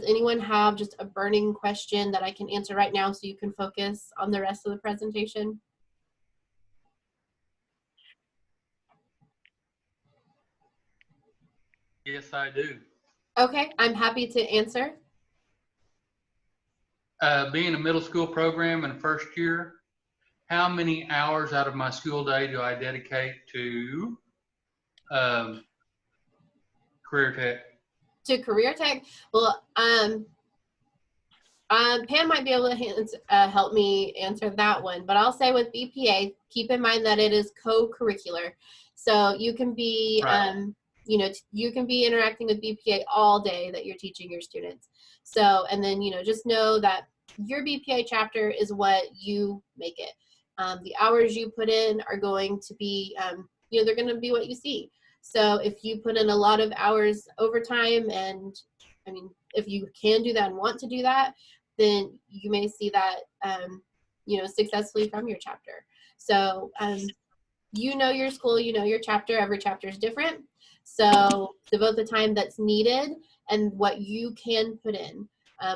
Does anyone have just a burning question that I can answer right now so you can focus on the rest of the presentation? Yes, I do. Okay, I'm happy to answer. Being a middle school program in first year, how many hours out of my school day do I dedicate to career tech? To career tech? Well, Pam might be able to help me answer that one, but I'll say with BPA, keep in mind that it is co-curricular. So you can be, Right. you know, you can be interacting with BPA all day that you're teaching your students. So, and then, you know, just know that your BPA chapter is what you make it. The hours you put in are going to be, you know, they're going to be what you see. So if you put in a lot of hours overtime, and I mean, if you can do that and want to do that, then you may see that, you know, successfully from your chapter. So you know your school, you know your chapter, every chapter is different. So devote the time that's needed and what you can put in.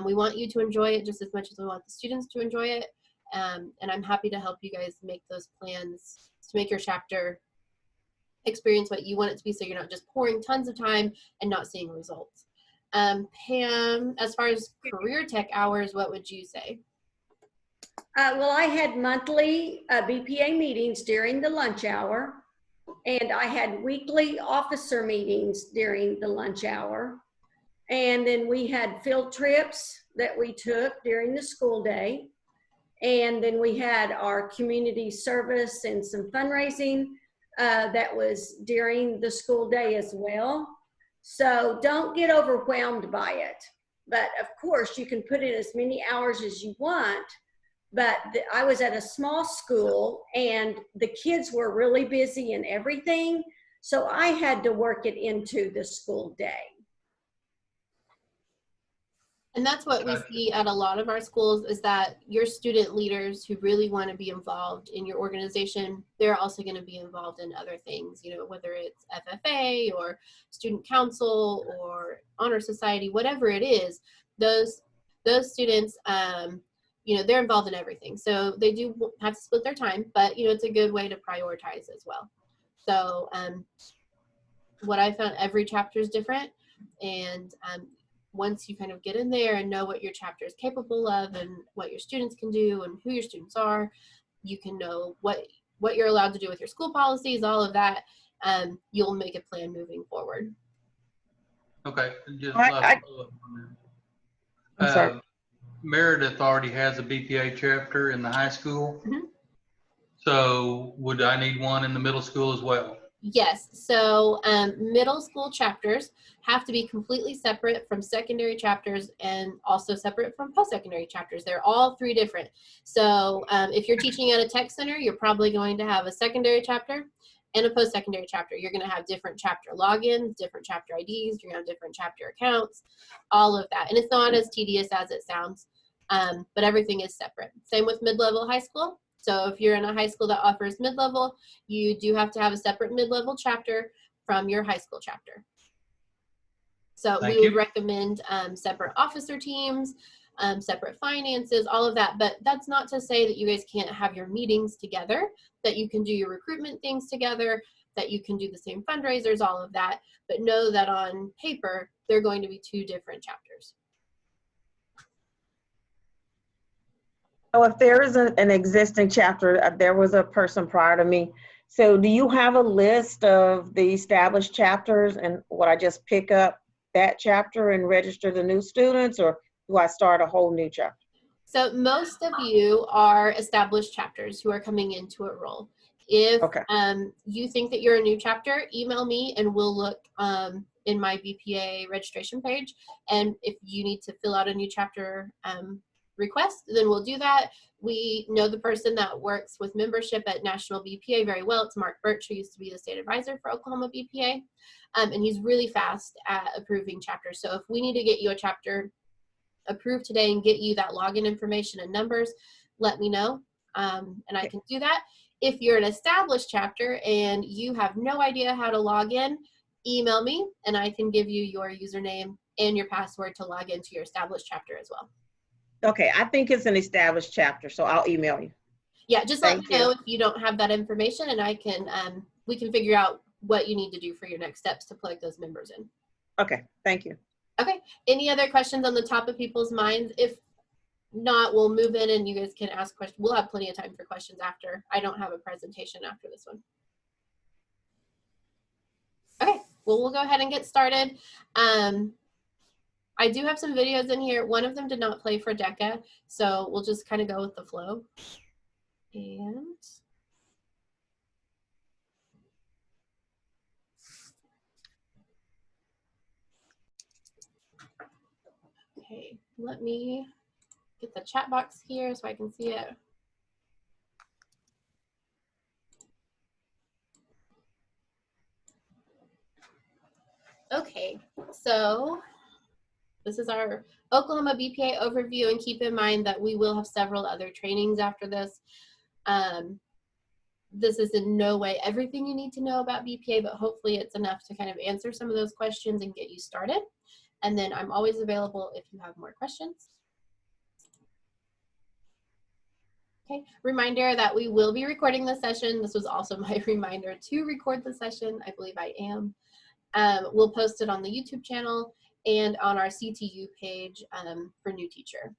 We want you to enjoy it just as much as we want the students to enjoy it. And I'm happy to help you guys make those plans to make your chapter experience what you want it to be, so you're not just pouring tons of time and not seeing results. Pam, as far as career tech hours, what would you say? Well, I had monthly BPA meetings during the lunch hour, and I had weekly officer meetings during the lunch hour. And then we had field trips that we took during the school day. And then we had our community service and some fundraising that was during the school day as well. So don't get overwhelmed by it. But of course, you can put in as many hours as you want. But I was at a small school and the kids were really busy and everything. So I had to work it into the school day. And that's what we see at a lot of our schools, is that your student leaders who really want to be involved in your organization, they're also going to be involved in other things, you know, whether it's FFA or student council or honor society, whatever it is, those students, you know, they're involved in everything. So they do have to split their time, but, you know, it's a good way to prioritize as well. So what I found, every chapter is different. And once you kind of get in there and know what your chapter is capable of and what your students can do and who your students are, you can know what you're allowed to do with your school policies, all of that. You'll make a plan moving forward. Okay. Just I'm sorry. Meredith already has a BPA chapter in the high school. Mm-hmm. So would I need one in the middle school as well? Yes. So middle school chapters have to be completely separate from secondary chapters and also separate from post-secondary chapters. They're all three different. So if you're teaching at a tech center, you're probably going to have a secondary chapter and a post-secondary chapter. You're going to have different chapter logins, different chapter IDs, you're going to have different chapter accounts, all of that. And it's not as tedious as it sounds, but everything is separate. Same with mid-level high school. So if you're in a high school that offers mid-level, you do have to have a separate mid-level chapter from your high school chapter. So we would recommend separate officer teams, separate finances, all of that. But that's not to say that you guys can't have your meetings together, that you can do your recruitment things together, that you can do the same fundraisers, all of that. But know that on paper, they're going to be two different chapters. So if there is an existing chapter, there was a person prior to me. So do you have a list of the established chapters, and would I just pick up that chapter and register the new students, or do I start a whole new chapter? So most of you are established chapters who are coming into a role. If you think that you're a new chapter, email me and we'll look in my BPA registration page. And if you need to fill out a new chapter request, then we'll do that. We know the person that works with membership at National BPA very well. It's Mark Birch, who used to be the state advisor for Oklahoma BPA. And he's really fast at approving chapters. So if we need to get you a chapter approved today and get you that login information and numbers, let me know, and I can do that. If you're an established chapter and you have no idea how to log in, email me and I can give you your username and your password to log into your established chapter as well. Okay, I think it's an established chapter, so I'll email you. Yeah, just let me Thank you. know if you don't have that information, and I can we can figure out what you need to do for your next steps to plug those members in. Okay, thank you. Okay, any other questions on the top of people's minds? If not, we'll move in and you guys can ask questions. We'll have plenty of time for questions after. I don't have a presentation after this one. Okay, well, we'll go ahead and get started. I do have some videos in here. One of them did not play for DECA, so we'll just kind of go with the flow. And okay, let me get the chat box here so I can see it. Okay, so this is our Oklahoma BPA overview, and keep in mind that we will have several other trainings after this. This is in no way everything you need to know about BPA, but hopefully it's enough to kind of answer some of those questions and get you started. And then I'm always available if you have more questions. Okay, reminder that we will be recording this session. This was also my reminder to record the session. I believe I am. We'll post it on the YouTube channel and on our CTU page for new teacher.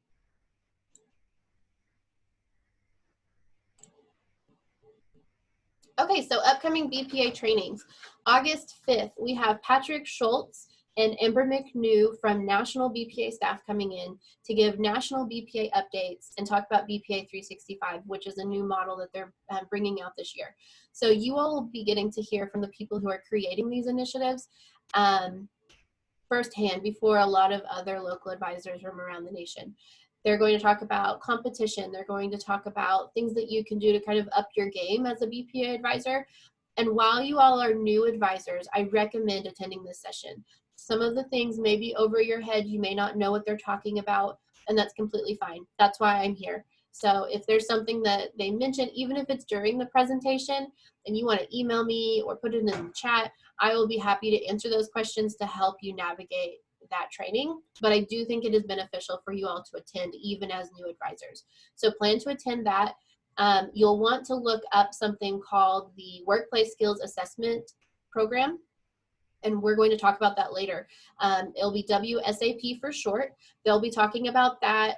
Okay, so upcoming BPA trainings. August 5th, we have Patrick Schultz and Amber McNew from National BPA staff coming in to give national BPA updates and talk about BPA 365, which is a new model that they're bringing out this year. So you all will be getting to hear from the people who are creating these initiatives firsthand before a lot of other local advisors from around the nation. They're going to talk about competition. They're going to talk about things that you can do to kind of up your game as a BPA advisor. And while you all are new advisors, I recommend attending this session. Some of the things may be over your head. You may not know what they're talking about, and that's completely fine. That's why I'm here. So if there's something that they mention, even if it's during the presentation, and you want to email me or put it in the chat, I will be happy to answer those questions to help you navigate that training. But I do think it is beneficial for you all to attend even as new advisors. So plan to attend that. You'll want to look up something called the Workplace Skills Assessment Program, and we're going to talk about that later. It'll be WSAP for short. They'll be talking about that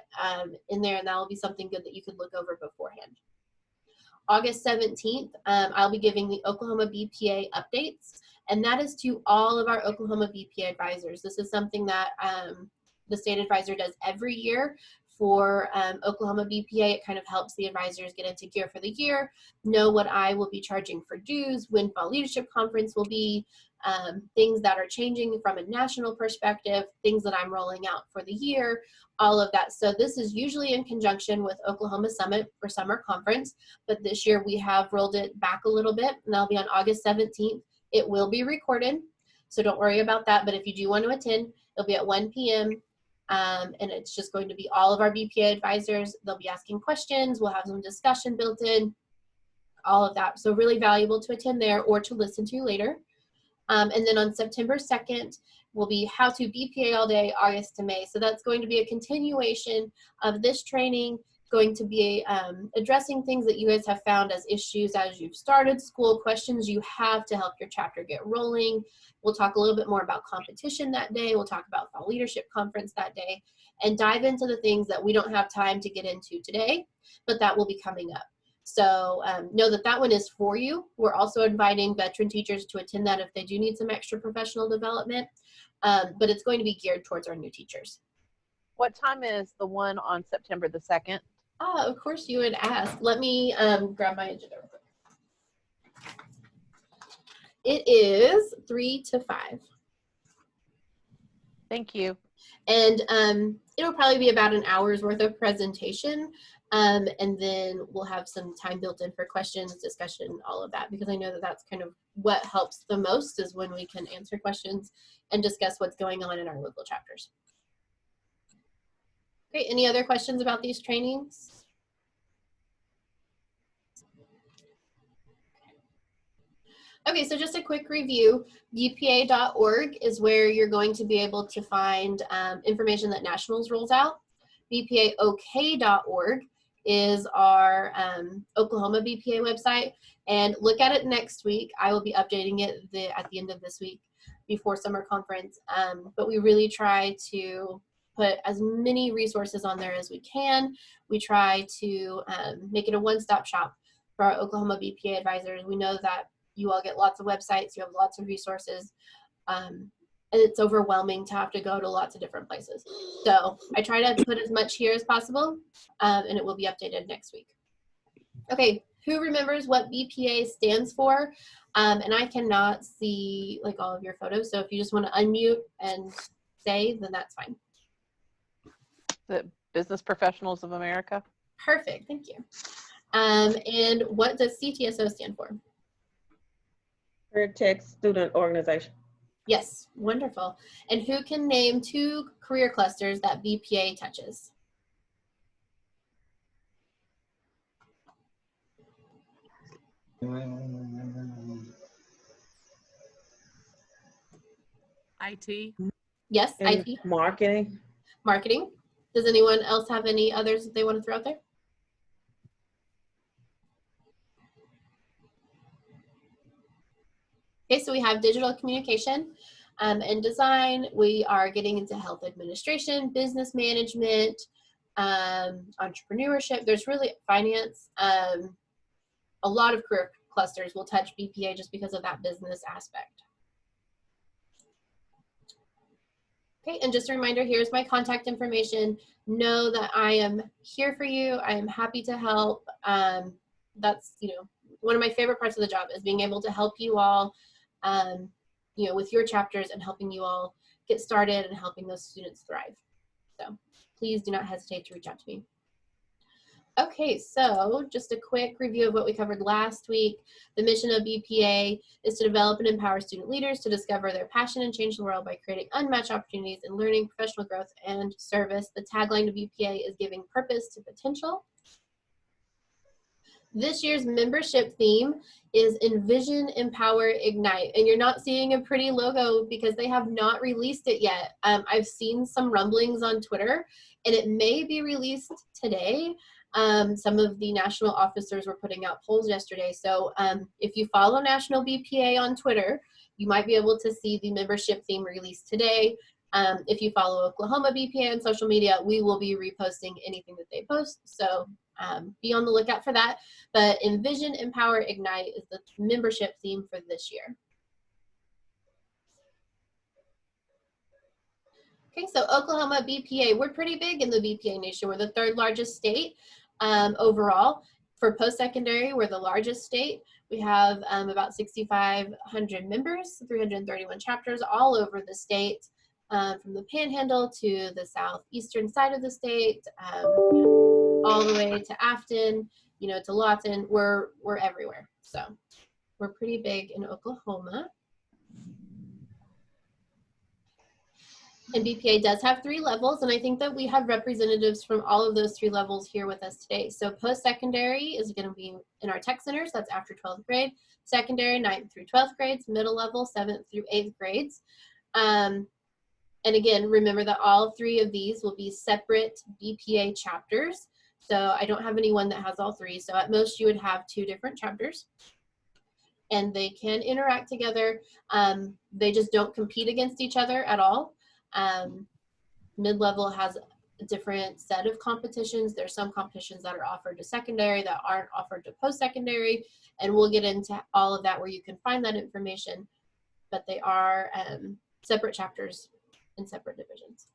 in there, and that will be something good that you could look over beforehand. August 17th, I'll be giving the Oklahoma BPA updates, and that is to all of our Oklahoma BPA advisors. This is something that the state advisor does every year for Oklahoma BPA. It kind of helps the advisors get into gear for the year, know what I will be charging for dues, when Fall Leadership Conference will be, things that are changing from a national perspective, things that I'm rolling out for the year, all of that. So this is usually in conjunction with Oklahoma Summit for summer conference, but this year we have rolled it back a little bit, and that'll be on August 17th. It will be recorded, so don't worry about that, but if you do want to attend, it'll be at 1 p.m. And it's just going to be all of our BPA advisors. They'll be asking questions. We'll have some discussion built in, all of that. So really valuable to attend there or to listen to later. And then on September 2nd will be How to BPA All Day, August to May. So that's going to be a continuation of this training, going to be addressing things that you guys have found as issues as you've started school, questions you have to help your chapter get rolling. We'll talk a little bit more about competition that day. We'll talk about Fall Leadership Conference that day and dive into the things that we don't have time to get into today, but that will be coming up. So know that that one is for you. We're also inviting veteran teachers to attend that if they do need some extra professional development, but it's going to be geared towards our new teachers. What time is the one on September the 2nd? Oh, of course you would ask. Let me grab my agenda real quick. It is 3 to 5. Thank you. And it'll probably be about an hour's worth of presentation. And then we'll have some time built in for questions, discussion, all of that, because I know that that's kind of what helps the most is when we can answer questions and discuss what's going on in our local chapters. Okay, any other questions about these trainings? Okay, so just a quick review. BPA.org is where you're going to be able to find information that Nationals rolls out. BPAOK.org is our Oklahoma BPA website, and look at it next week. I will be updating it at the end of this week before summer conference, but we really try to put as many resources on there as we can. We try to make it a one-stop shop for our Oklahoma BPA advisors. We know that you all get lots of websites, you have lots of resources, and it's overwhelming to have to go to lots of different places. So I try to put as much here as possible, and it will be updated next week. Okay, who remembers what BPA stands for? And I cannot see like all of your photos, so if you just want to unmute and say, then that's fine. The Business Professionals of America. Perfect, thank you. And what does CTSO stand for? Career Tech Student Organization. Yes, wonderful. And who can name 2 career clusters that BPA touches? IT. Yes, And IT, marketing. marketing. Does anyone else have any others that they want to throw out there? Okay, so we have digital communication and design. We are getting into health administration, business management, entrepreneurship. There's really finance. A lot of career clusters will touch BPA just because of that business aspect. Okay, and just a reminder, here's my contact information. Know that I am here for you. I am happy to help. That's, you know, one of my favorite parts of the job is being able to help you all, you know, with your chapters and helping you all get started and helping those students thrive. So please do not hesitate to reach out to me. Okay, so just a quick review of what we covered last week. The mission of BPA is to develop and empower student leaders to discover their passion and change the world by creating unmatched opportunities in learning, professional growth, and service. The tagline of BPA is giving purpose to potential. This year's membership theme is Envision, Empower, Ignite. And you're not seeing a pretty logo because they have not released it yet. I've seen some rumblings on Twitter, and it may be released today. Some of the national officers were putting out polls yesterday. So if you follow National BPA on Twitter, you might be able to see the membership theme released today. If you follow Oklahoma BPA on social media, we will be reposting anything that they post. So be on the lookout for that. But Envision, Empower, Ignite is the membership theme for this year. Okay, so Oklahoma BPA, we're pretty big in the BPA nation. We're the 3rd largest state overall. For post-secondary, we're the largest state. We have about 6,500 members, 331 chapters all over the state, from the Panhandle to the southeastern side of the state, all the way to Afton, you know, to Lawton. We're everywhere. So we're pretty big in Oklahoma. And BPA does have 3 levels, and I think that we have representatives from all of those 3 levels here with us today. So post-secondary is going to be in our tech centers, that's after 12th grade. Secondary, 9th through 12th grades. Middle level, 7th through 8th grades. And again, remember that all 3 of these will be separate BPA chapters. So I don't have anyone that has all 3. So at most you would have 2 different chapters. And they can interact together. They just don't compete against each other at all. Mid-level has a different set of competitions. There's some competitions that are offered to secondary that aren't offered to post-secondary, and we'll get into all of that where you can find that information, but they are separate chapters in separate divisions.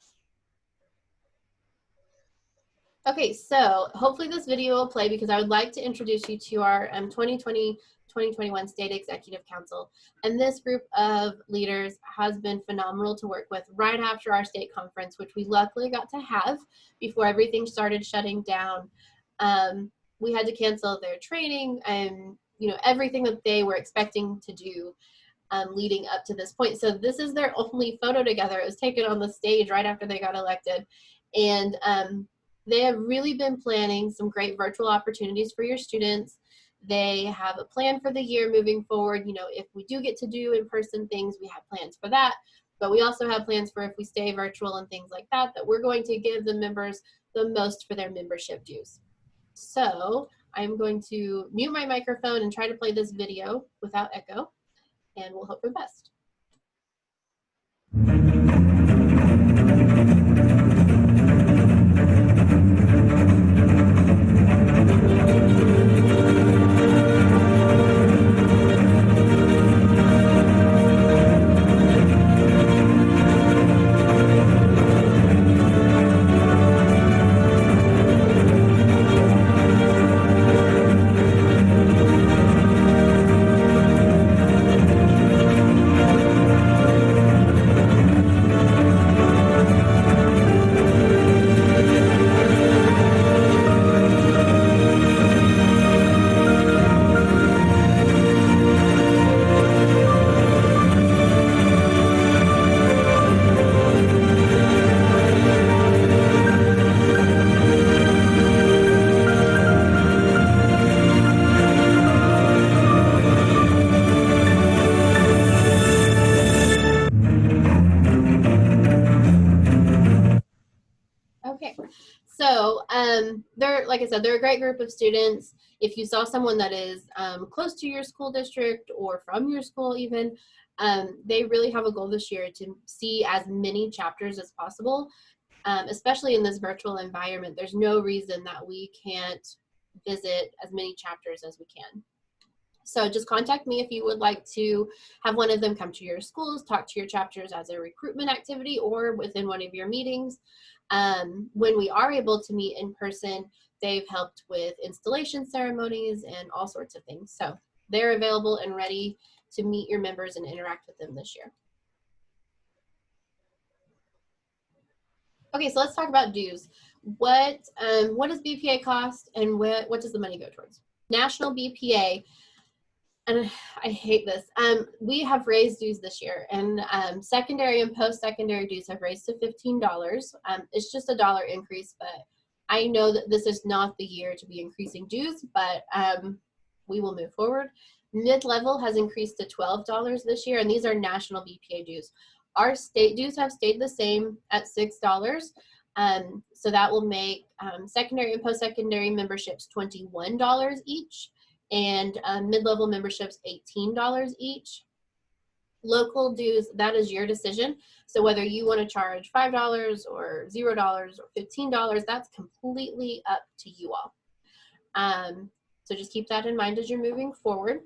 Okay, so hopefully this video will play because I would like to introduce you to our 2020-2021 State Executive Council. And this group of leaders has been phenomenal to work with right after our state conference, which we luckily got to have before everything started shutting down. We had to cancel their training and, you know, everything that they were expecting to do leading up to this point. So this is their only photo together. It was taken on the stage right after they got elected. And they have really been planning some great virtual opportunities for your students. They have a plan for the year moving forward. You know, if we do get to do in-person things, we have plans for that. But we also have plans for if we stay virtual and things like that, that we're going to give the members the most for their membership dues. So I'm going to mute my microphone and try to play this video without echo, and we'll hope for the best. Okay, so they're, like I said, they're a great group of students. If you saw someone that is close to your school district or from your school even, they really have a goal this year to see as many chapters as possible, especially in this virtual environment. There's no reason that we can't visit as many chapters as we can. So just contact me if you would like to have one of them come to your schools, talk to your chapters as a recruitment activity or within one of your meetings. When we are able to meet in person, they've helped with installation ceremonies and all sorts of things. So they're available and ready to meet your members and interact with them this year. Okay, so let's talk about dues. What does BPA cost, and what does the money go towards? National BPA, and I hate this, we have raised dues this year, and secondary and post-secondary dues have raised to $15. It's just a $1 increase, but I know that this is not the year to be increasing dues, but we will move forward. Mid-level has increased to $12 this year, and these are national BPA dues. Our state dues have stayed the same at $6. So that will make secondary and post-secondary memberships $21 each, and mid-level memberships $18 each. Local dues, that is your decision. So whether you want to charge $5 or $0 or $15, that's completely up to you all. So just keep that in mind as you're moving forward.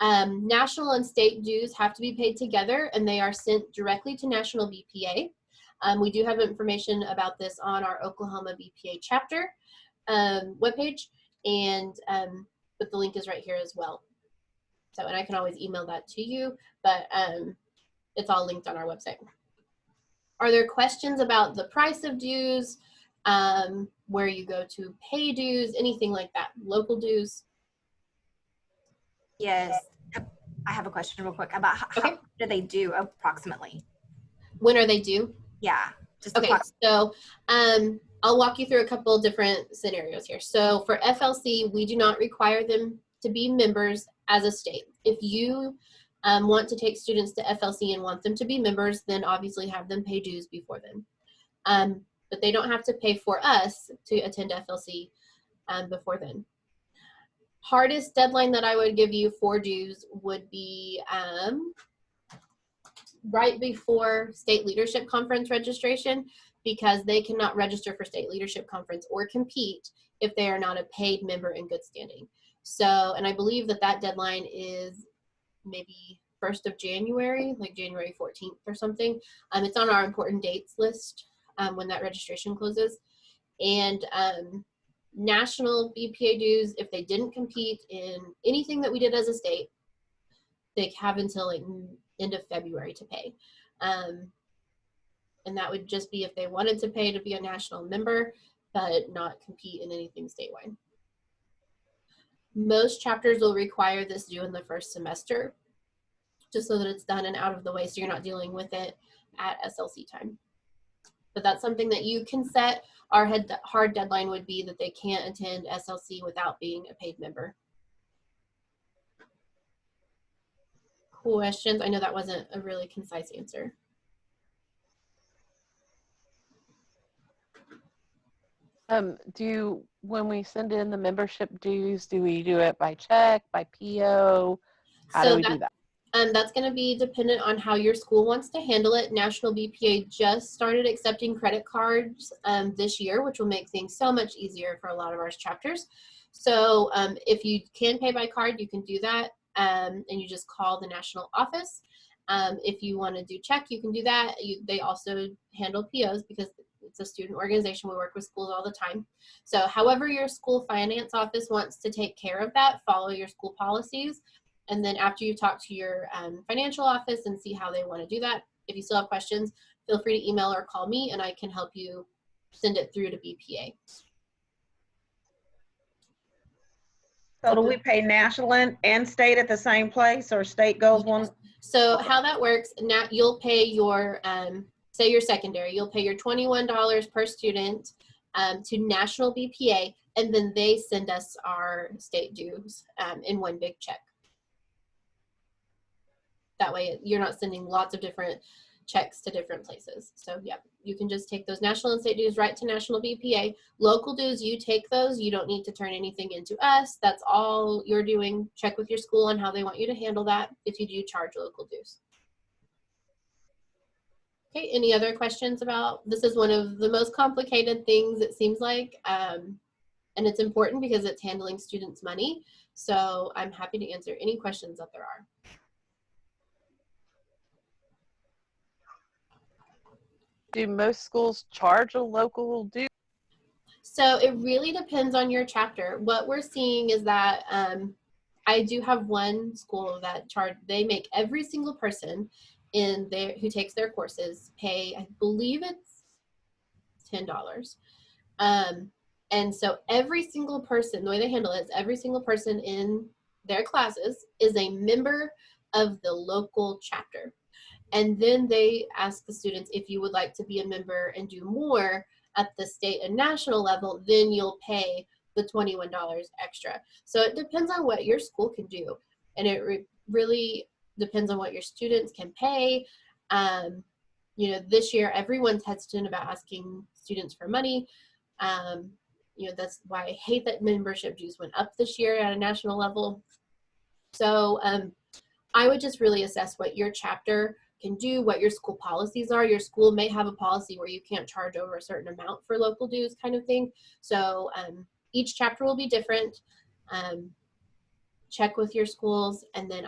National and state dues have to be paid together, and they are sent directly to National BPA. We do have information about this on our Oklahoma BPA Chapter webpage, and but the link is right here as well. So, and I can always email that to you, but it's all linked on our website. Are there questions about the price of dues, where you go to pay dues, anything like that, local dues? Yes, I have a question real quick about how do they do approximately? When are they due? Yeah, just okay. So I'll walk you through a couple of different scenarios here. So for FLC, we do not require them to be members as a state. If you want to take students to FLC and want them to be members, then obviously have them pay dues before then. But they don't have to pay for us to attend FLC before then. Hardest deadline that I would give you for dues would be right before state leadership conference registration, because they cannot register for state leadership conference or compete if they are not a paid member in good standing. So, and I believe that that deadline is maybe 1st of January, like January 14th or something. It's on our important dates list when that registration closes. And national BPA dues, if they didn't compete in anything that we did as a state, they have until like end of February to pay. And that would just be if they wanted to pay to be a national member, but not compete in anything statewide. Most chapters will require this due in the first semester, just so that it's done and out of the way, so you're not dealing with it at SLC time. But that's something that you can set. Our hard deadline would be that they can't attend SLC without being a paid member. questions? I know that wasn't a really concise answer. When we send in the membership dues, do we do it by check, by PO? How do we do that? That's going to be dependent on how your school wants to handle it. National BPA just started accepting credit cards this year, which will make things so much easier for a lot of our chapters. So if you can pay by card, you can do that, and you just call the national office. If you want to do check, you can do that. They also handle POs because it's a student organization. We work with schools all the time. So however your school finance office wants to take care of that, follow your school policies. And then after you talk to your financial office and see how they want to do that, if you still have questions, feel free to email or call me and I can help you send it through to BPA. So do we pay national and state at the same place, or state goes one? So how that works, now you'll pay your, say your secondary, you'll pay your $21 per student to national BPA, and then they send us our state dues in one big check. That way you're not sending lots of different checks to different places. So yeah, you can just take those national and state dues right to national BPA. Local dues, you take those. You don't need to turn anything into us. That's all you're doing. Check with your school on how they want you to handle that if you do charge local dues. Okay, any other questions about, this is one of the most complicated things it seems like, and it's important because it's handling students' money. So I'm happy to answer any questions that there are. Do most schools charge a local due? So it really depends on your chapter. What we're seeing is that I do have one school that they make every single person in there who takes their courses pay, I believe it's $10. And so every single person, the way they handle it is every single person in their classes is a member of the local chapter. And then they ask the students, if you would like to be a member and do more at the state and national level, then you'll pay the $21 extra. So it depends on what your school can do. And it really depends on what your students can pay. You know, this year, everyone's hesitant about asking students for money. You know, that's why I hate that membership dues went up this year at a national level. So I would just really assess what your chapter can do, what your school policies are. Your school may have a policy where you can't charge over a certain amount for local dues kind of thing. So each chapter will be different. Check with your schools, and then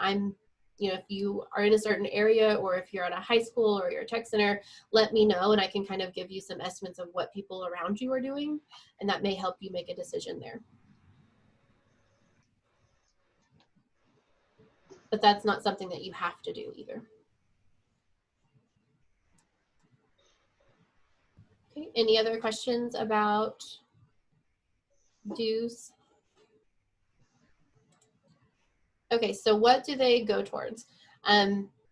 you know, if you are in a certain area or if you're at a high school or you're a tech center, let me know and I can kind of give you some estimates of what people around you are doing, and that may help you make a decision there. But that's not something that you have to do either. Okay, any other questions about dues? Okay, so what do they go towards?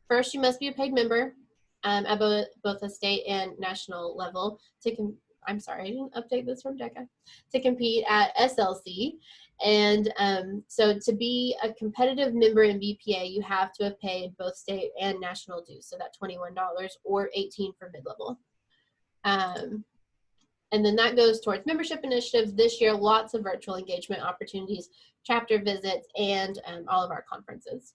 First, you must be a paid member at both a state and national level I'm sorry, I didn't update this from DECA, to compete at SLC. And so to be a competitive member in BPA, you have to have paid both state and national dues, so that $21 or $18 for mid-level. And then that goes towards membership initiatives. This year, lots of virtual engagement opportunities, chapter visits, and all of our conferences.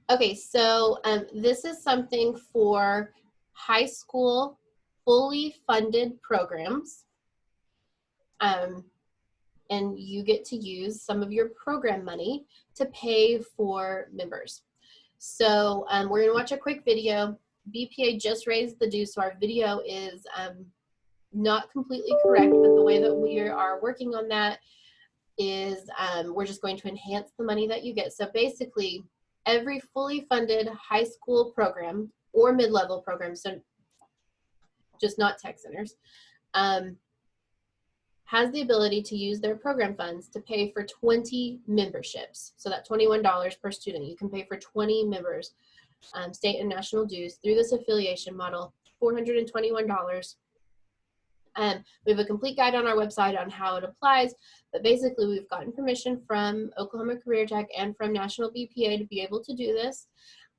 Okay, so this is something for high school fully funded programs. And you get to use some of your program money to pay for members. So we're gonna watch a quick video. BPA just raised the dues, so our video is not completely correct, but the way that we are working on that is we're just going to enhance the money that you get. So basically, every fully funded high school program or mid-level program, so just not tech centers, has the ability to use their program funds to pay for 20 memberships. So that $21 per student, you can pay for 20 members, state and national dues through this affiliation model, $421. We have a complete guide on our website on how it applies, but basically we've gotten permission from Oklahoma Career Tech and from National BPA to be able to do this.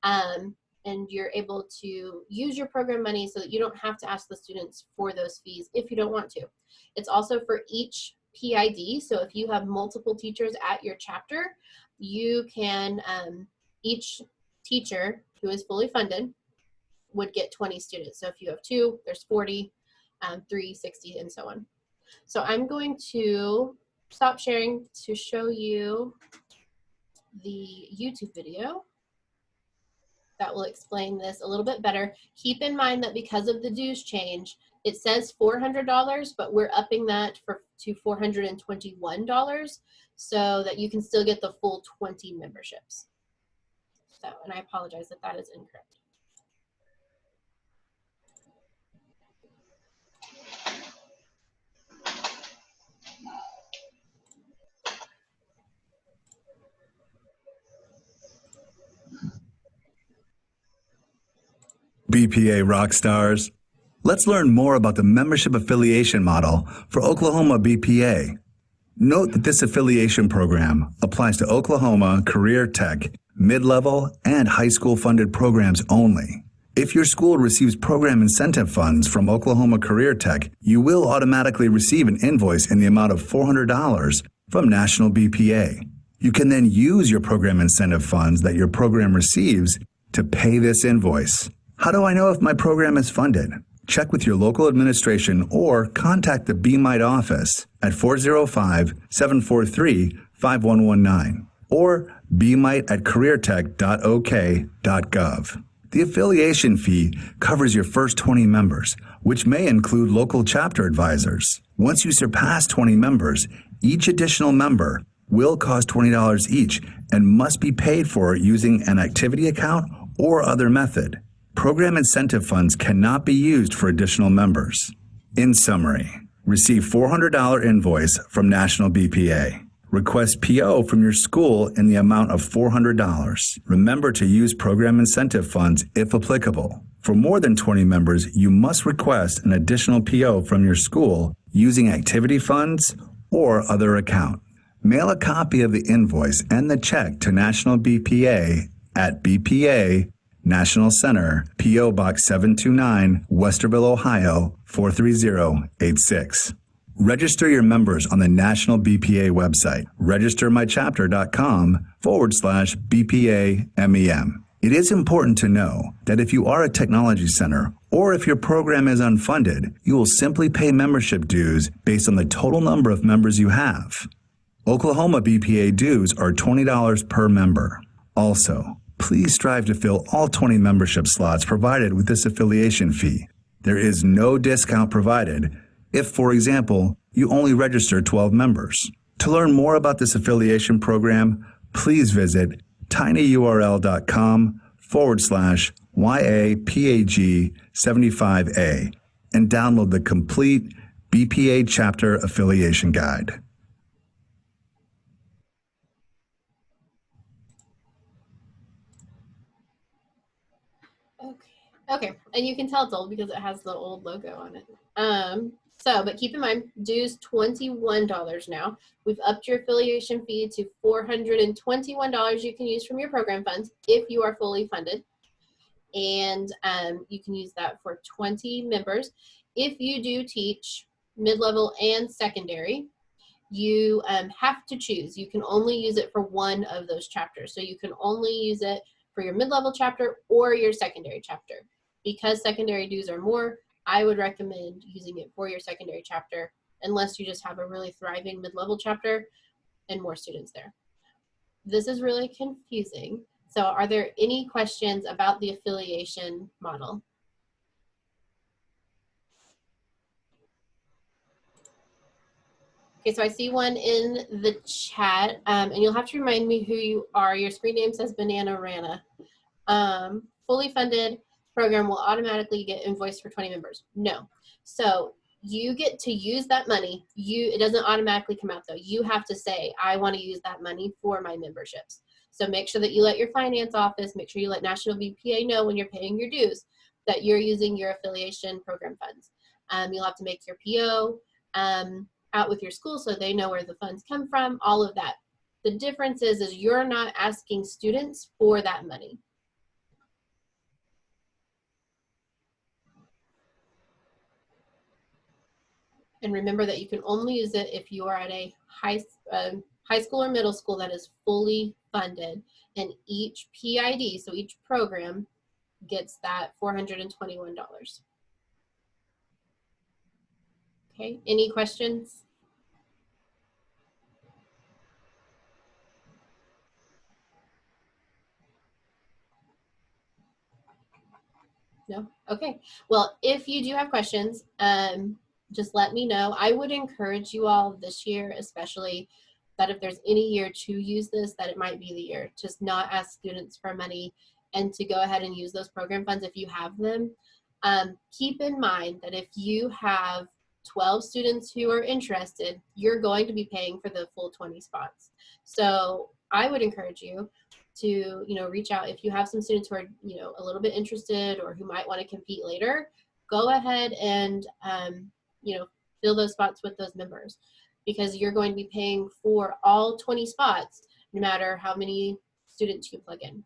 And you're able to use your program money so that you don't have to ask the students for those fees if you don't want to. It's also for each PID, so if you have multiple teachers at your chapter, you can, each teacher who is fully funded would get 20 students. So if you have 2, there's 40, 3, 60, and so on. So I'm going to stop sharing to show you the YouTube video that will explain this a little bit better. Keep in mind that because of the dues change, it says $400, but we're upping that to $421 so that you can still get the full 20 memberships. So, and I apologize if that is incorrect. BPA Rockstars. Let's learn more about the membership affiliation model for Oklahoma BPA. Note that this affiliation program applies to Oklahoma Career Tech, mid-level, and high school funded programs only. If your school receives program incentive funds from Oklahoma Career Tech, you will automatically receive an invoice in the amount of $400 from National BPA. You can then use your program incentive funds that your program receives to pay this invoice. How do I know if my program is funded? Check with your local administration or contact the BMITE office at 405-743-5119 or bmite@careertech.ok.gov. The affiliation fee covers your first 20 members, which may include local chapter advisors. Once you surpass 20 members, each additional member will cost $20 each and must be paid for using an activity account or other method. Program incentive funds cannot be used for additional members. In summary, receive $400 invoice from National BPA. Request PO from your school in the amount of $400. Remember to use program incentive funds if applicable. For more than 20 members, you must request an additional PO from your school using activity funds or other account. Mail a copy of the invoice and the check to National BPA at BPA National Center, P.O. Box 729, Westerville, Ohio, 43086. Register your members on the National BPA website, registermychapter.com/BPA-MEM. It is important to know that if you are a technology center or if your program is unfunded, you will simply pay membership dues based on the total number of members you have. Oklahoma BPA dues are $20 per member. Also, please strive to fill all 20 membership slots provided with this affiliation fee. There is no discount provided if, for example, you only register 12 members. To learn more about this affiliation program, please visit tinyurl.com/YAPAG75A and download the complete BPA Chapter Affiliation Guide. Okay, and you can tell it's old because it has the old logo on it. But keep in mind, dues $21 now. We've upped your affiliation fee to $421 you can use from your program funds if you are fully funded. And you can use that for 20 members. If you do teach mid-level and secondary, you have to choose. You can only use it for one of those chapters. So you can only use it for your mid-level chapter or your secondary chapter. Because secondary dues are more, I would recommend using it for your secondary chapter unless you just have a really thriving mid-level chapter and more students there. This is really confusing. So are there any questions about the affiliation model? Okay, so I see one in the chat, and you'll have to remind me who you are. Your screen name says Banana Rana. Fully funded program will automatically get invoiced for 20 members. No. So you get to use that money. It doesn't automatically come out though. You have to say, I want to use that money for my memberships. So make sure that you let your finance office, make sure you let National BPA know when you're paying your dues that you're using your affiliation program funds. You'll have to make your PO out with your school so they know where the funds come from, all of that. The difference is you're not asking students for that money. And remember that you can only use it if you are at a high school or middle school that is fully funded, and each PID, so each program, gets that $421. Okay, any questions? No? Okay. Well, if you do have questions, just let me know. I would encourage you all this year, especially, that if there's any year to use this, that it might be the year. Just not ask students for money and to go ahead and use those program funds if you have them. Keep in mind that if you have 12 students who are interested, you're going to be paying for the full 20 spots. So I would encourage you to, reach out if you have some students who are, a little bit interested or who might want to compete later. Go ahead and, fill those spots with those members, because you're going to be paying for all 20 spots, no matter how many students you plug in.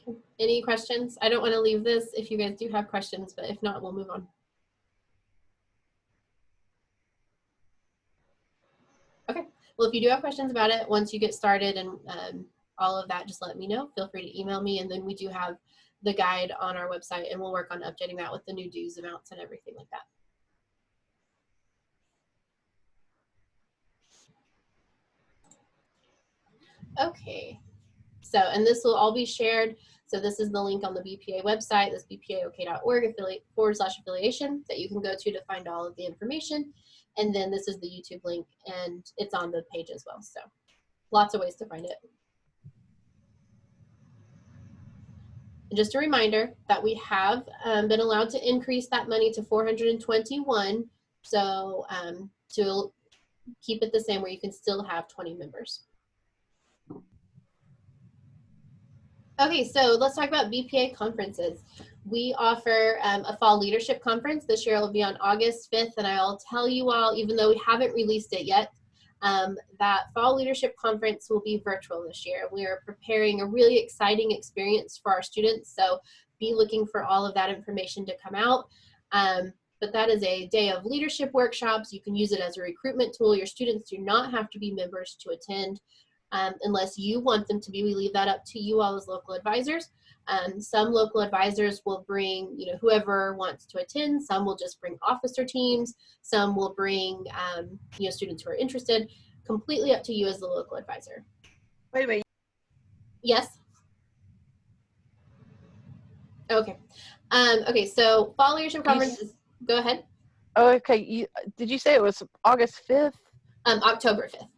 Okay. Any questions? I don't want to leave this if you guys do have questions, but if not, we'll move on. Okay. Well, if you do have questions about it, once you get started and all of that, just let me know. Feel free to email me, and then we do have the guide on our website, and we'll work on updating that with the new dues amounts and everything like that. Okay. So, and this will all be shared. So this is the link on the BPA website, this bpaok.org /affiliation that you can go to find all of the information. And then this is the YouTube link, and it's on the page as well. So lots of ways to find it. And just a reminder that we have been allowed to increase that money to 421. So to keep it the same, where you can still have 20 members. Okay, so let's talk about BPA conferences. We offer a fall leadership conference. This year it will be on August 5th, and I'll tell you all, even though we haven't released it yet, that fall leadership conference will be virtual this year. We are preparing a really exciting experience for our students, so be looking for all of that information to come out. But that is a day of leadership workshops. You can use it as a recruitment tool. Your students do not have to be members to attend. Unless you want them to be. We leave that up to you all as local advisors. Some local advisors will bring, whoever wants to attend. Some will just bring officer teams. Some will bring, students who are interested. Completely up to you as the local advisor. Wait a minute. Yes. Okay. Okay. So fall leadership conferences. Go ahead. Oh, okay. Did you say it was August 5th? October 5th.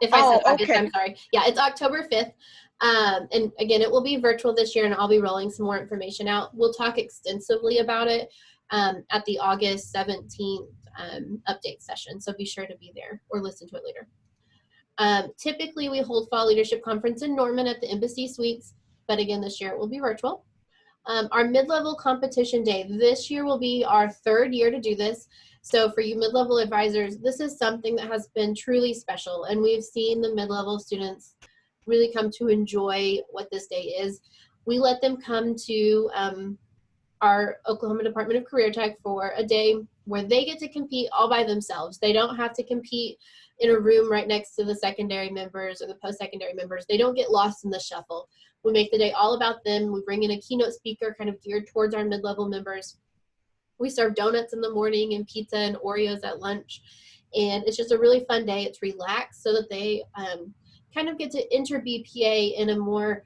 If I said August, okay. I'm sorry. Yeah, it's October 5th. And again, it will be virtual this year, and I'll be rolling some more information out. We'll talk extensively about it at the August 17th update session. So be sure to be there or listen to it later. Typically, we hold Fall Leadership Conference in Norman at the Embassy Suites, but again, this year it will be virtual. Our mid-level competition day, this year will be our 3rd year to do this. So for you mid-level advisors, this is something that has been truly special, and we've seen the mid-level students really come to enjoy what this day is. We let them come to our Oklahoma Department of Career Tech for a day where they get to compete all by themselves. They don't have to compete in a room right next to the secondary members or the post-secondary members. They don't get lost in the shuffle. We make the day all about them. We bring in a keynote speaker kind of geared towards our mid-level members. We serve donuts in the morning and pizza and Oreos at lunch. And it's just a really fun day. It's relaxed so that they kind of get to enter BPA in a more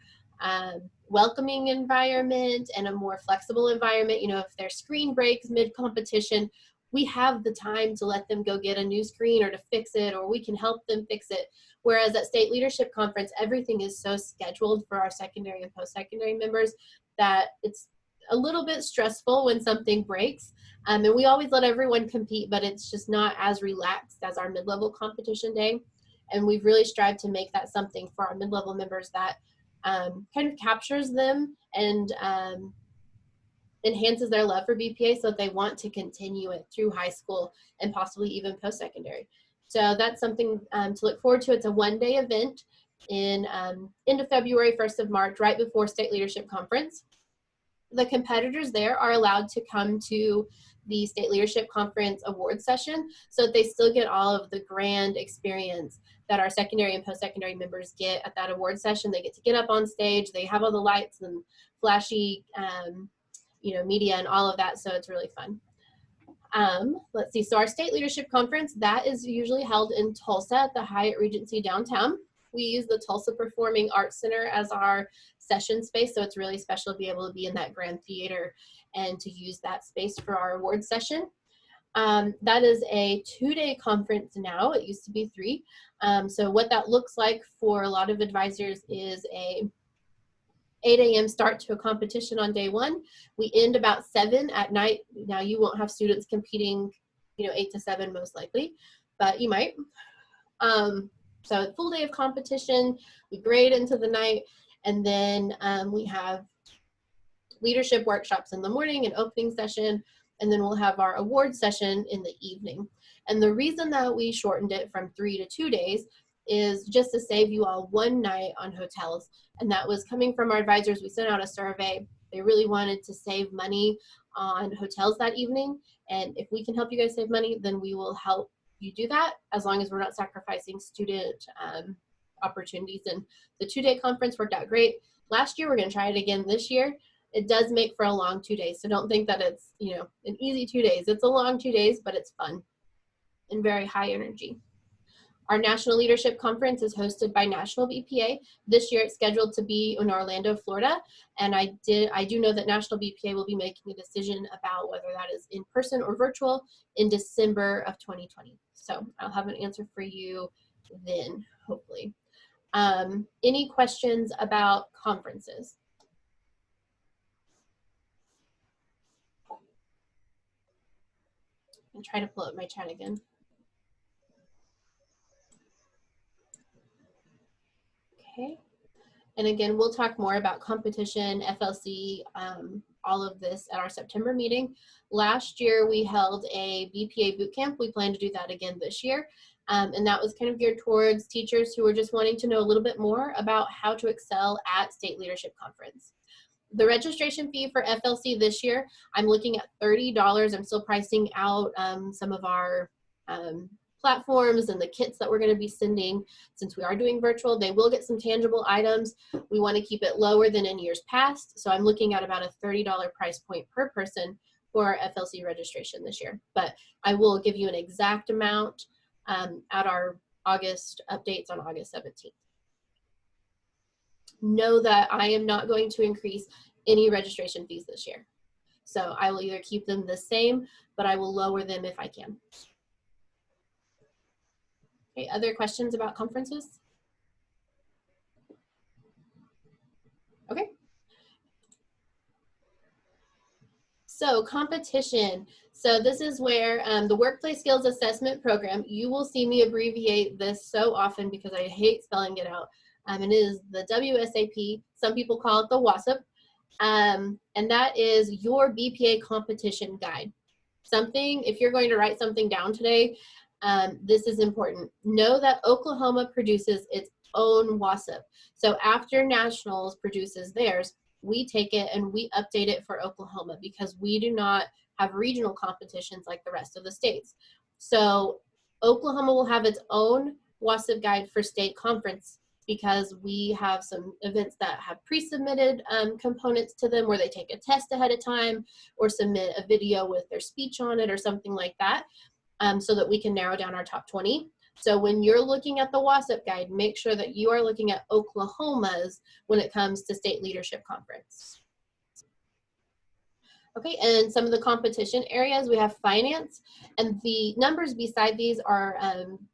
welcoming environment and a more flexible environment. If their screen breaks mid-competition, we have the time to let them go get a new screen or to fix it, or we can help them fix it. Whereas at State Leadership Conference, everything is so scheduled for our secondary and post-secondary members that it's a little bit stressful when something breaks. And we always let everyone compete, but it's just not as relaxed as our mid-level competition day. And we've really strived to make that something for our mid-level members that kind of captures them and enhances their love for BPA so that they want to continue it through high school and possibly even post-secondary. So that's something to look forward to. It's a one-day event in end of February, 1st of March, right before State Leadership Conference. The competitors there are allowed to come to the State Leadership Conference award session so that they still get all of the grand experience that our secondary and post-secondary members get at that award session. They get to get up on stage, they have all the lights and flashy media and all of that, so it's really fun. Let's see, so our State Leadership Conference, that is usually held in Tulsa at the Hyatt Regency downtown. We use the Tulsa Performing Arts Center as our session space, so it's really special to be able to be in that grand theater and to use that space for our award session. That is a 2-day conference now. It used to be 3. So what that looks like for a lot of advisors is a 8 a.m. start to a competition on day 1. We end about 7 at night. Now you won't have students competing, 8 to 7 most likely, but you might. So full day of competition, we grade into the night, and then we have leadership workshops in the morning and opening session, and then we'll have our award session in the evening. And the reason that we shortened it from 3 to 2 days is just to save you all 1 night on hotels. And that was coming from our advisors. We sent out a survey. They really wanted to save money on hotels that evening. And if we can help you guys save money, then we will help you do that, as long as we're not sacrificing student opportunities. And the 2-day conference worked out great. Last year, we're going to try it again this year. It does make for a long 2 days. So don't think that it's, an easy 2 days. It's a long 2 days, but it's fun and very high energy. Our National Leadership Conference is hosted by National BPA. This year it's scheduled to be in Orlando, Florida. And I do know that National BPA will be making a decision about whether that is in person or virtual in December of 2020. So I'll have an answer for you then, hopefully. Any questions about conferences? I'll try to pull up my chat again. Okay. And again, we'll talk more about competition, FLC, all of this at our September meeting. Last year, we held a BPA boot camp. We plan to do that again this year. And that was kind of geared towards teachers who were just wanting to know a little bit more about how to excel at State Leadership Conference. The registration fee for FLC this year, I'm looking at $30. I'm still pricing out some of our platforms and the kits that we're going to be sending. Since we are doing virtual, they will get some tangible items. We want to keep it lower than in years past. So I'm looking at about a $30 price point per person for our FLC registration this year. But I will give you an exact amount at our August updates on August 17th. Know that I am not going to increase any registration fees this year. So I will either keep them the same, but I will lower them if I can. Okay, other questions about conferences? Okay. So competition. So this is where the Workplace Skills Assessment Program, you will see me abbreviate this so often because I hate spelling it out. It is the WSAP. Some people call it the WASP. And that is your BPA competition guide. Something, if you're going to write something down today, this is important. Know that Oklahoma produces its own WASP. So after Nationals produces theirs, we take it and we update it for Oklahoma because we do not have regional competitions like the rest of the states. So Oklahoma will have its own WASP guide for state conference because we have some events that have pre-submitted components to them where they take a test ahead of time or submit a video with their speech on it or something like that, so that we can narrow down our top 20. So when you're looking at the WASP guide, make sure that you are looking at Oklahoma's when it comes to State Leadership Conference. Okay, and some of the competition areas, we have finance, and the numbers beside these are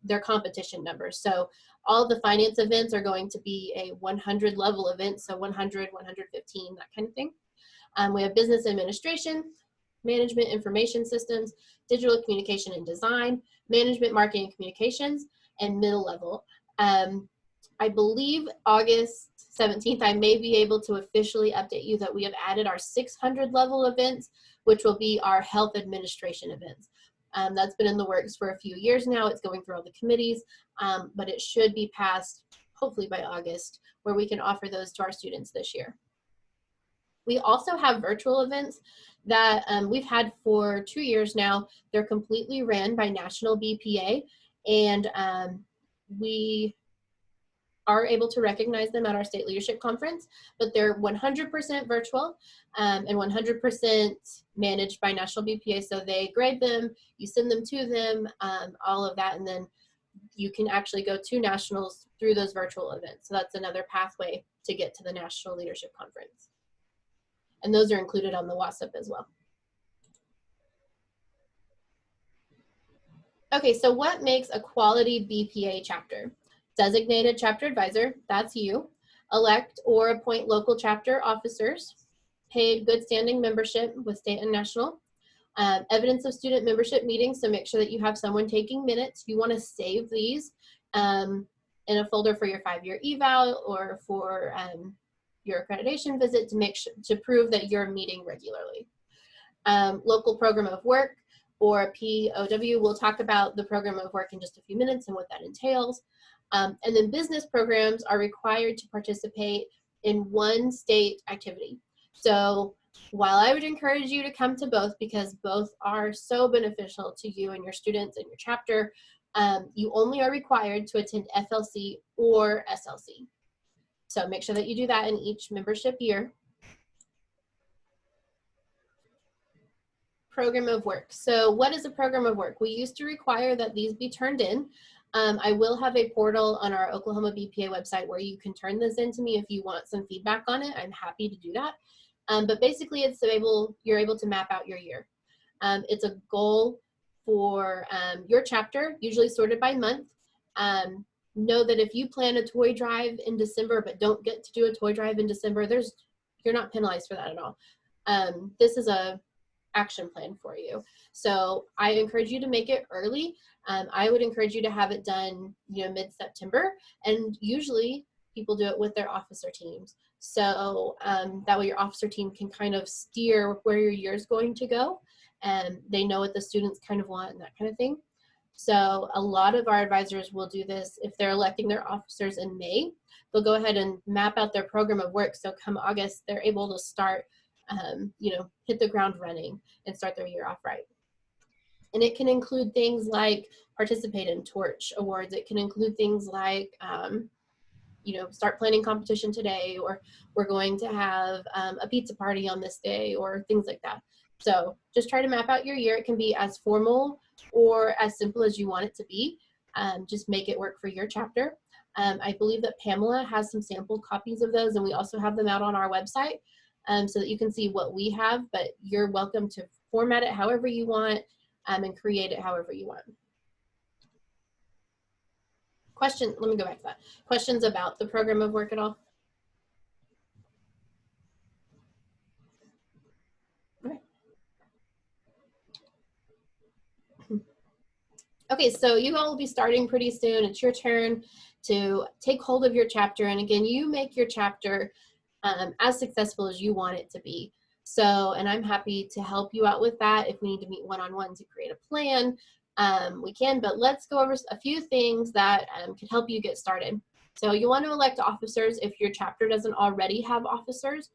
their competition numbers. So all the finance events are going to be a 100 level event, so 100, 115, that kind of thing. We have business administration, management information systems, digital communication and design, management marketing and communications, and middle level. I believe August 17th, I may be able to officially update you that we have added our 600 level events, which will be our health administration events. That's been in the works for a few years now. It's going through all the committees, but it should be passed hopefully by August, where we can offer those to our students this year. We also have virtual events that we've had for 2 years now. They're completely ran by National BPA, and we are able to recognize them at our state leadership conference, but they're 100% virtual and 100% managed by National BPA. So they grade them, you send them to them, all of that, and then you can actually go to nationals through those virtual events. So that's another pathway to get to the National Leadership Conference. And those are included on the WhatsApp as well. Okay, so what makes a quality BPA chapter? Designated chapter advisor, that's you. Elect or appoint local chapter officers. Paid good standing membership with state and national. Evidence of student membership meetings, so make sure that you have someone taking minutes. You want to save these in a folder for your 5-year eval or for your accreditation visit to make sure, to prove that you're meeting regularly. Local program of work, or POW. We'll talk about the program of work in just a few minutes and what that entails. And then business programs are required to participate in one state activity. So while I would encourage you to come to both because both are so beneficial to you and your students and your chapter, you only are required to attend FLC or SLC. So make sure that you do that in each membership year. Program of work. So what is a program of work? We used to require that these be turned in. I will have a portal on our Oklahoma BPA website where you can turn this in to me if you want some feedback on it. I'm happy to do that. But basically it's you're able to map out your year. It's a goal for your chapter, usually sorted by month. Know that if you plan a toy drive in December but don't get to do a toy drive in December, you're not penalized for that at all. This is a action plan for you. So I encourage you to make it early. I would encourage you to have it done, mid-September, and usually people do it with their officer teams. So that way your officer team can kind of steer where your year is going to go, and they know what the students kind of want and that kind of thing. So a lot of our advisors will do this if they're electing their officers in May. They'll go ahead and map out their program of work. So come August, they're able to start hit the ground running and start their year off right. And it can include things like participate in Torch Awards. It can include things like, start planning competition today, or we're going to have a pizza party on this day, or things like that. So just try to map out your year. It can be as formal or as simple as you want it to be. Just make it work for your chapter. I believe that Pamela has some sample copies of those, and we also have them out on our website. So that you can see what we have, but you're welcome to format it however you want and create it however you want. Let me go back to that. Questions about the program of work at all? Okay. Okay, so you all will be starting pretty soon. It's your turn to take hold of your chapter. And again, you make your chapter as successful as you want it to be. So, and I'm happy to help you out with that. If we need to meet one-on-one to create a plan, we can, but let's go over a few things that can help you get started. So you want to elect officers if your chapter doesn't already have officers.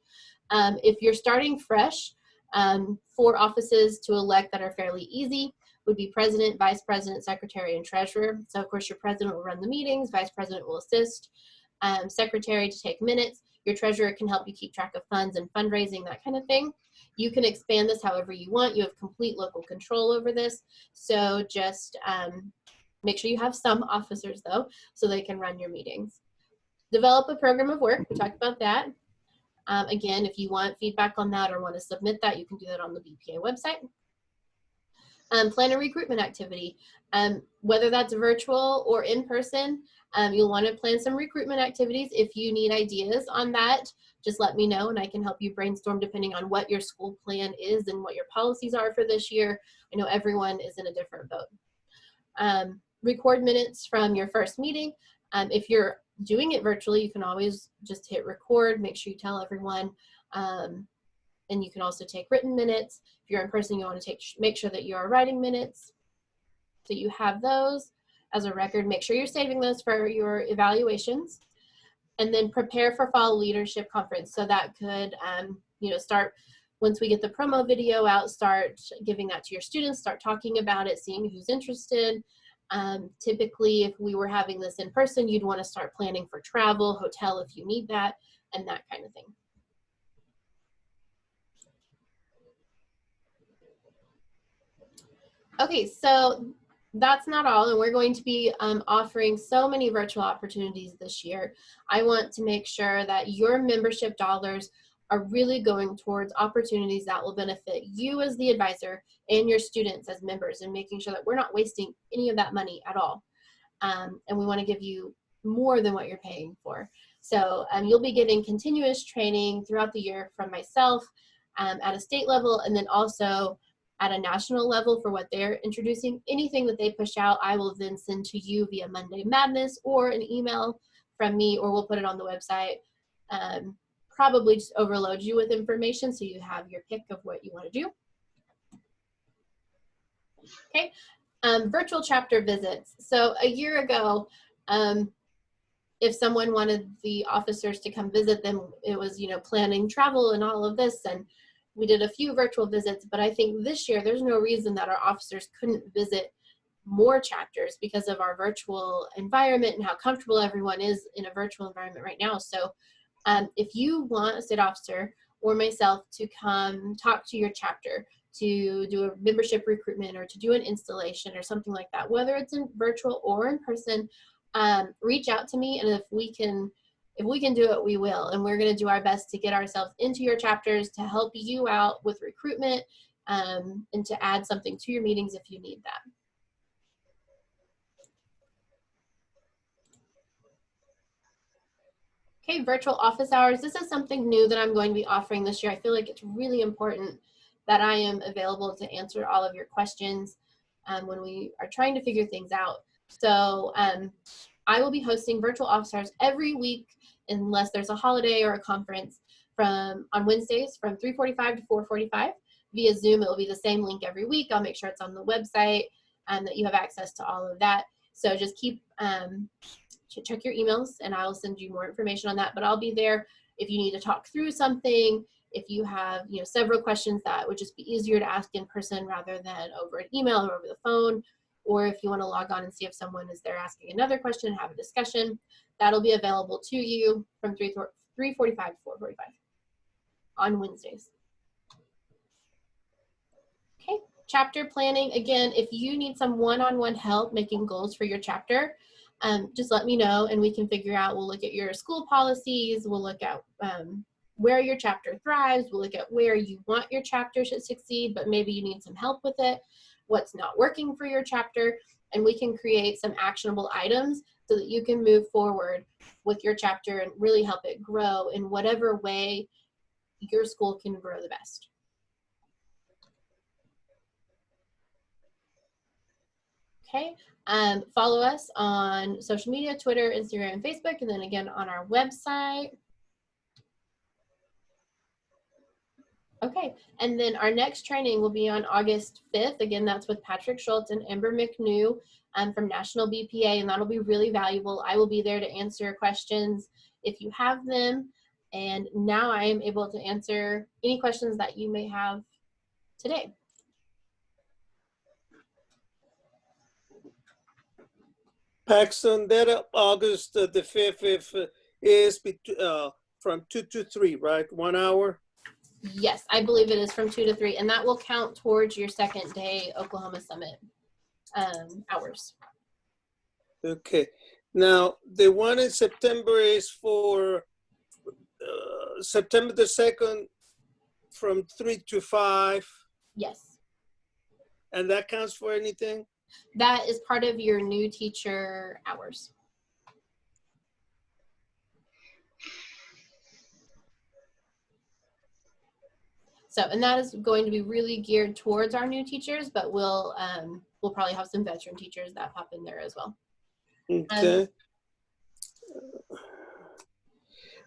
If you're starting fresh, 4 offices to elect that are fairly easy would be president, vice president, secretary, and treasurer. So of course your president will run the meetings, vice president will assist, secretary to take minutes. Your treasurer can help you keep track of funds and fundraising, that kind of thing. You can expand this however you want. You have complete local control over this. So just make sure you have some officers though, so they can run your meetings. Develop a program of work. We talked about that. Again, if you want feedback on that or want to submit that, you can do that on the BPA website. Plan a recruitment activity. Whether that's virtual or in person, you'll want to plan some recruitment activities. If you need ideas on that, just let me know and I can help you brainstorm depending on what your school plan is and what your policies are for this year. I know everyone is in a different boat. Record minutes from your first meeting. If you're doing it virtually, you can always just hit record, make sure you tell everyone. And you can also take written minutes. If you're in person, you want to make sure that you are writing minutes. So you have those as a record. Make sure you're saving those for your evaluations. And then prepare for Fall Leadership Conference. So that could, start once we get the promo video out, start giving that to your students, start talking about it, seeing who's interested. Typically, if we were having this in person, you'd want to start planning for travel, hotel if you need that, and that kind of thing. Okay, so that's not all, and we're going to be offering so many virtual opportunities this year. I want to make sure that your membership dollars are really going towards opportunities that will benefit you as the advisor and your students as members, and making sure that we're not wasting any of that money at all. And we want to give you more than what you're paying for. So you'll be getting continuous training throughout the year from myself at a state level, and then also at a national level for what they're introducing. Anything that they push out, I will then send to you via Monday Madness or an email from me, or we'll put it on the website. Probably just overload you with information so you have your pick of what you want to do. Okay, virtual chapter visits. So a year ago, if someone wanted the officers to come visit them, it was, planning travel and all of this, and we did a few virtual visits, but I think this year there's no reason that our officers couldn't visit more chapters because of our virtual environment and how comfortable everyone is in a virtual environment right now. So if you want a state officer or myself to come talk to your chapter, to do a membership recruitment or to do an installation or something like that, whether it's in virtual or in person, reach out to me, and if we can do it, we will. And we're going to do our best to get ourselves into your chapters to help you out with recruitment and to add something to your meetings if you need that. Okay, virtual office hours. This is something new that I'm going to be offering this year. I feel like it's really important that I am available to answer all of your questions when we are trying to figure things out. So I will be hosting virtual office hours every week unless there's a holiday or a conference on Wednesdays from 3:45 to 4:45 via Zoom. It will be the same link every week. I'll make sure it's on the website and that you have access to all of that. So just keep check your emails and I'll send you more information on that. But I'll be there if you need to talk through something, if you have several questions that would just be easier to ask in person rather than over an email or over the phone, or if you want to log on and see if someone is there asking another question and have a discussion, that'll be available to you from 3:45 to 4:45 on Wednesdays. Okay, chapter planning. Again, if you need some one-on-one help making goals for your chapter, just let me know and we can figure out. We'll look at your school policies, we'll look at where your chapter thrives, we'll look at where you want your chapter to succeed, but maybe you need some help with it, what's not working for your chapter, and we can create some actionable items so that you can move forward with your chapter and really help it grow in whatever way your school can grow the best. Okay, follow us on social media, Twitter, Instagram, and Facebook, and then again on our website. Okay, and then our next training will be on August 5th. Again, that's with Patrick Schultz and Amber McNew from National BPA, and that'll be really valuable. I will be there to answer questions if you have them, and now I am able to answer any questions that you may have today. Paxton, that August the 5th is from 2 to 3, right? 1 hour? Yes, I believe it is from 2 to 3, and that will count towards your second day Oklahoma Summit hours. Okay. Now, the one in September is for September the 2nd from 3 to 5. Yes. And that counts for anything? That is part of your new teacher hours. So, and that is going to be really geared towards our new teachers, but we'll probably have some veteran teachers that pop in there as well. Okay.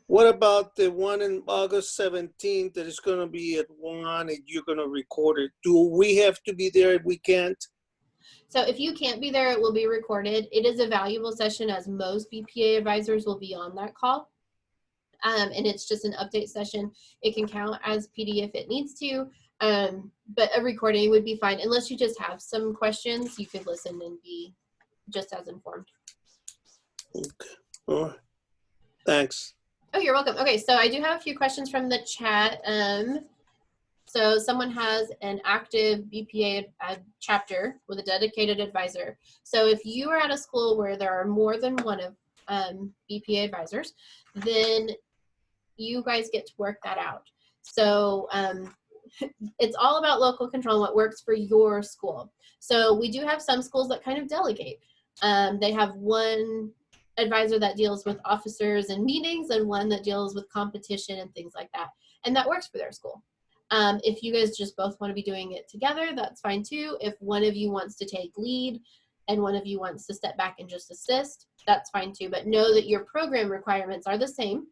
What about the one in August 17th that is going to be at 1 and you're going to record it? Do we have to be there if we can't? So if you can't be there, it will be recorded. It is a valuable session as most BPA advisors will be on that call. And it's just an update session. It can count as PD if it needs to, but a recording would be fine. Unless you just have some questions, you could listen and be just as informed. Okay. All right. Thanks. Oh, you're welcome. Okay, so I do have a few questions from the chat. So someone has an active BPA chapter with a dedicated advisor. So if you are at a school where there are more than one of BPA advisors, then you guys get to work that out. So it's all about local control, what works for your school. So we do have some schools that kind of delegate. They have one advisor that deals with officers and meetings and one that deals with competition and things like that. And that works for their school. If you guys just both want to be doing it together, that's fine too. If one of you wants to take lead and one of you wants to step back and just assist, that's fine too. But know that your program requirements are the same.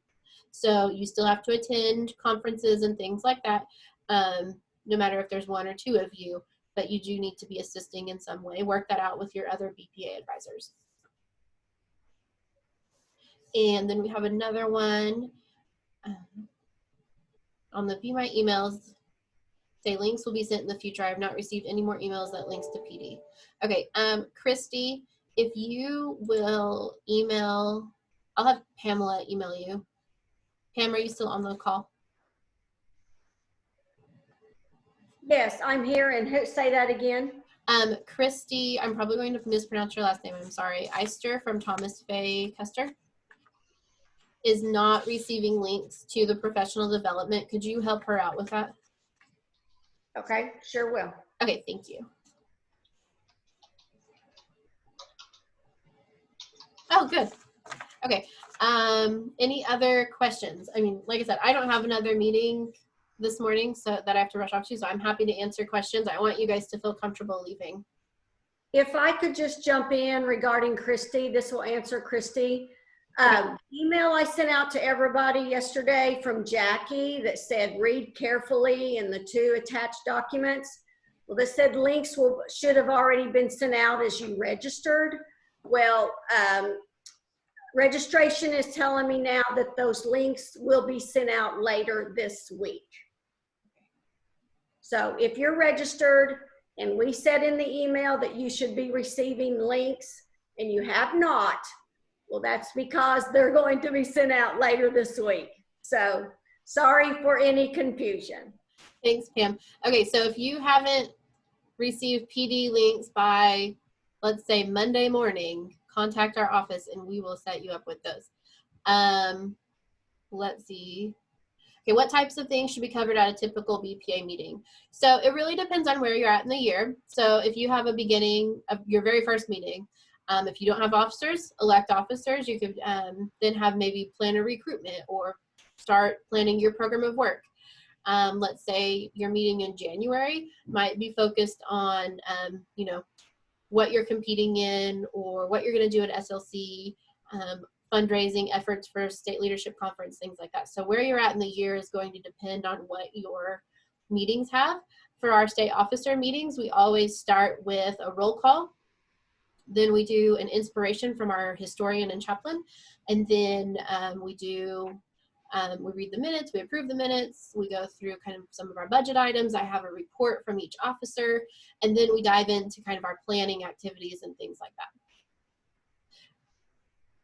So you still have to attend conferences and things like that, no matter if there's one or two of you, but you do need to be assisting in some way. Work that out with your other BPA advisors. And then we have another one on the BMITE emails. Say links will be sent in the future. I have not received any more emails that links to PD. Okay, Christy, if you will email, I'll have Pamela email you. Pam, are you still on the call? Yes, I'm here, and say that again. Christy, I'm probably going to mispronounce your last name, I'm sorry. Eister from Thomas Fay Custer is not receiving links to the professional development. Could you help her out with that? Okay, sure will. Okay, thank you. Oh, good. Okay. Any other questions? I mean, like I said, I don't have another meeting this morning so that I have to rush off to, so I'm happy to answer questions. I want you guys to feel comfortable leaving. If I could just jump in regarding Christy, this will answer Christy. Email I sent out to everybody yesterday from Jackie that said read carefully in the 2 attached documents. Well, they said links should have already been sent out as you registered. Well, registration is telling me now that those links will be sent out later this week. So if you're registered and we said in the email that you should be receiving links and you have not, well, that's because they're going to be sent out later this week. So sorry for any confusion. Thanks, Pam. Okay, so if you haven't received PD links by, let's say, Monday morning, contact our office and we will set you up with those. Let's see. Okay, what types of things should be covered at a typical BPA meeting? So it really depends on where you're at in the year. So if you have a beginning of your very first meeting, if you don't have officers, elect officers, you could then have maybe plan a recruitment or start planning your program of work. Let's say your meeting in January might be focused on, you know, what you're competing in or what you're going to do at SLC, fundraising efforts for state leadership conference, things like that. So where you're at in the year is going to depend on what your meetings have. For our state officer meetings, we always start with a roll call. Then we do an inspiration from our historian and chaplain. And then we read the minutes, we approve the minutes, we go through kind of some of our budget items. I have a report from each officer, and then we dive into kind of our planning activities and things like that.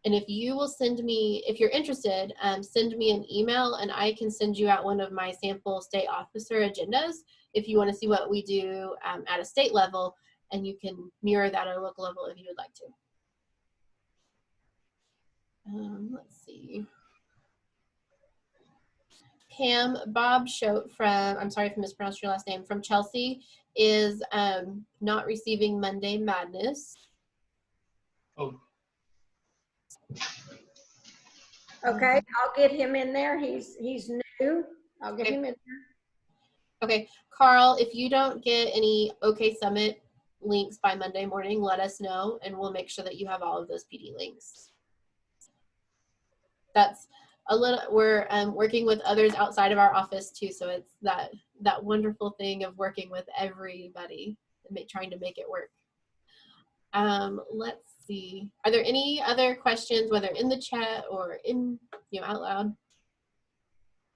And if you will send me, if you're interested, send me an email and I can send you out one of my sample state officer agendas if you want to see what we do at a state level, and you can mirror that at a local level if you would like to. Let's see. Pam, Bob Schote from, I'm sorry if I mispronounced your last name, from Chelsea is not receiving Monday Madness. Oh, Okay, I'll get him in there. He's new. I'll get him in there. Okay, Carl, if you don't get any OK Summit links by Monday morning, let us know and we'll make sure that you have all of those PD links. That's we're working with others outside of our office too. So it's that wonderful thing of working with everybody and trying to make it work. Let's see. Are there any other questions, whether in the chat or in, out loud,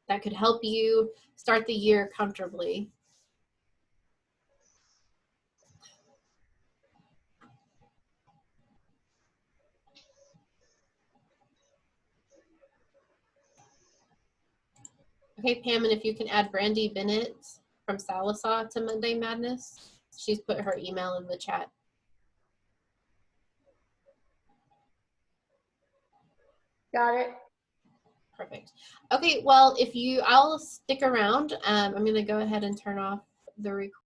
that could help you start the year comfortably? Okay, Pam, and if you can add Brandy Bennett from Salisaw to Monday Madness. She's put her email in the chat. Got it. Perfect. Okay, well, I'll stick around. I'm going to go ahead and turn off the recording.